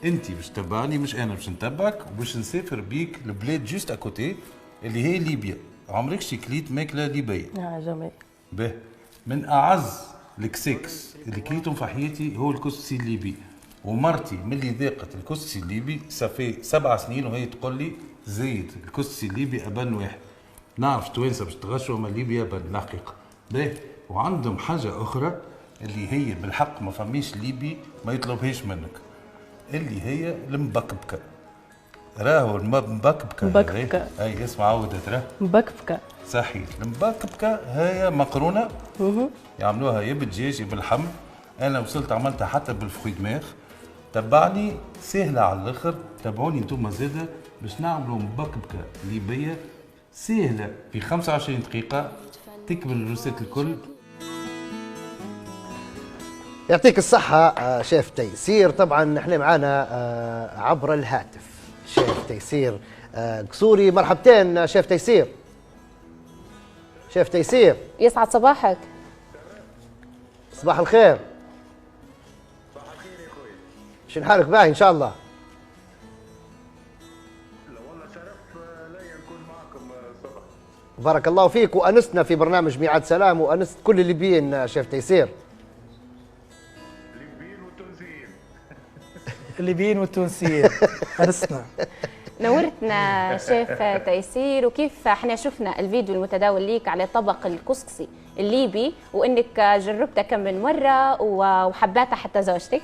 انت باش تتبعني مش انا باش نتبعك، وباش نسافر بيك لبلاد جوست اكوتي اللي هي ليبيا. عمرك كليت ماكله ليبيه؟ جميل. به من اعز الكسكس اللي كليتهم في حياتي هو الكسكسي الليبي. ومرتي ملي ذاقت الكسكسي الليبي صافي 7 سنين وهي تقول لي زيد الكسكسي الليبي ابن واحد. نعرف توانسه باش تغشوا ما ليبيا ابن الحقيقه. به وعندهم حاجه اخرى اللي هي بالحق ما فماش ليبي ما يطلبهاش منك، اللي هي المبكبكه. راهو مبكبكه اي اسمع عودت راه مبكبكه صحيح. المبكبكه هي مقرونه يعملوها يا بالدجاج يا باللحم. انا وصلت عملتها حتى بالفخوي دماغ. تبعني سهله على الاخر. تابعوني انتم زاده باش نعملوا مبكبكه ليبيه سهله في 25 دقيقه تكمل الروسيت الكل. يعطيك الصحة شيف تيسير. طبعا احنا معانا عبر الهاتف شيف تيسير قصوري. مرحبتين شيف تيسير. شيف تيسير يسعد صباحك. صباح الخير. صباح الخير يا اخوي. شنو حالك باهي ان شاء الله؟ لا والله شرف لي نكون معكم صباح. بارك الله فيك. وانستنا في برنامج ميعاد سلام وانست كل الليبيين شيف تيسير. الليبيين والتونسيين أنسنا. نورتنا شيف تيسير. وكيف احنا شفنا الفيديو المتداول ليك على طبق الكسكسي الليبي وانك جربته كم من مره وحبيتها حتى زوجتك،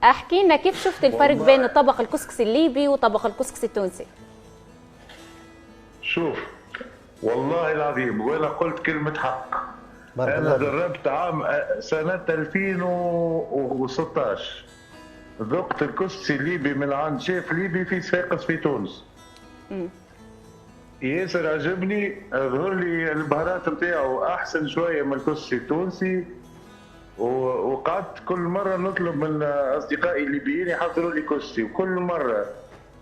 احكي لنا كيف شفت الفرق بين طبق الكسكسي الليبي وطبق الكسكسي التونسي؟ شوف والله العظيم وانا قلت كلمه حق. انا جربت عام سنه 2016 ذقت الكسكسي الليبي من عند شيف ليبي في صفاقس في تونس. ياسر عجبني. ظهر لي البهارات نتاعو احسن شويه من الكسكسي التونسي. وقعدت كل مره نطلب من اصدقائي الليبيين يحضروا لي كسكسي، وكل مره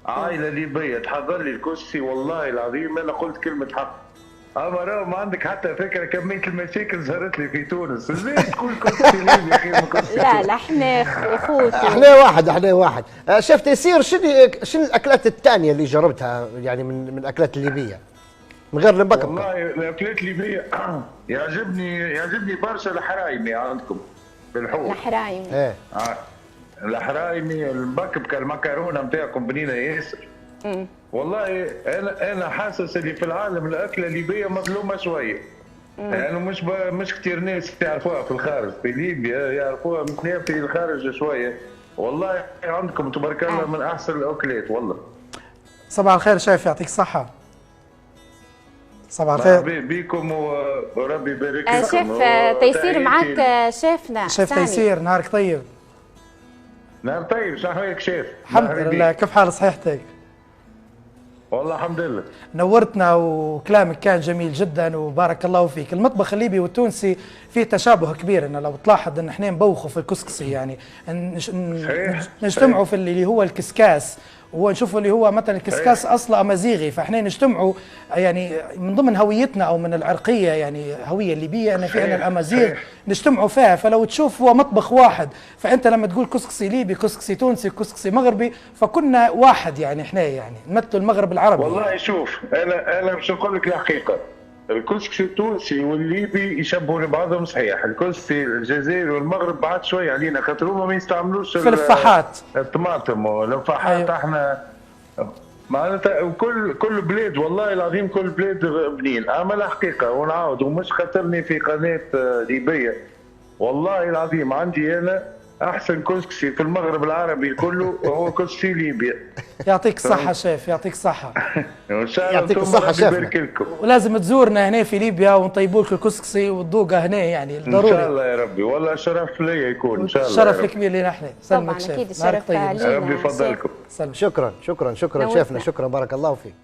عائله ليبيه تحضر لي الكسكسي. والله العظيم انا قلت كلمه حق. اما راه ما عندك حتى فكره كميه المشاكل ظهرت لي في تونس. ازاي تقول كسكسي ليبي اخي ما كسكسي؟ لا احنا اخوت. احنا واحد. شيف تيسير شنو الاكلات الثانيه اللي جربتها يعني من الاكلات الليبيه من غير المبكبكه؟ والله الاكلات الليبيه يعجبني برشا الحرايمي عندكم بالحوت. الحرايمي ايه الحرايمي، المبكبكه، المكرونه نتاعكم بنينه ياسر. والله انا حاسس اللي في العالم الاكله الليبيه مظلومه شويه. يعني مش كثير ناس يعرفوها في الخارج. في ليبيا يعرفوها مثلها في الخارج شويه. والله عندكم تبارك الله من احسن الاكلات والله. صباح الخير شيف يعطيك الصحة. صباح الخير. مرحبا بكم وربي يبارك لكم. شيف تيسير معك شيفنا شيف تيسير نهارك طيب. نهار طيب. شنو حالك شيف؟ الحمد لله. كيف حال صحيحتك؟ والله الحمد لله. نورتنا وكلامك كان جميل جدا وبارك الله فيك. المطبخ الليبي والتونسي فيه تشابه كبير. انه لو تلاحظ ان احنا نبوخوا في الكسكسي يعني نجتمعوا في اللي هو الكسكاس ونشوفوا اللي هو مثلا الكسكاس اصله امازيغي. فاحنا نجتمعوا يعني من ضمن هويتنا او من العرقيه يعني هويه الليبيه ان في عندنا الامازيغ نجتمعوا فيها. فلو تشوف هو مطبخ واحد. فانت لما تقول كسكسي ليبي كسكسي تونسي كسكسي مغربي فكنا واحد يعني احنا يعني نمثلوا المغرب العربي. والله شوف انا باش نقول لك الحقيقه. الكسكسي التونسي والليبي يشبهوا لبعضهم صحيح. الكسكسي الجزائري والمغرب بعد شويه علينا خاطر هما ما يستعملوش في الفحات الطماطم والفحات. أيوه. احنا معناتها كل بلاد والله العظيم كل بلاد بنين. اما الحقيقه ونعاود ومش خاطرني في قناه ليبيه. والله العظيم عندي انا احسن كسكسي في المغرب العربي كله هو كسكسي ليبيا. يعطيك الصحة شيف يعطيك الصحة. ان شاء الله يعطيك الصحة يبارك لكم. ولازم تزورنا هنا في ليبيا ونطيبوا لك الكسكسي وتذوقها هنا يعني ضروري. ان شاء الله يا ربي. والله شرف لي يكون ان شاء الله. الشرف الكبير لنا احنا. طبعا اكيد الشرف لينا. ربي يفضلكم. شكرا شيفنا. شكرا بارك الله فيك.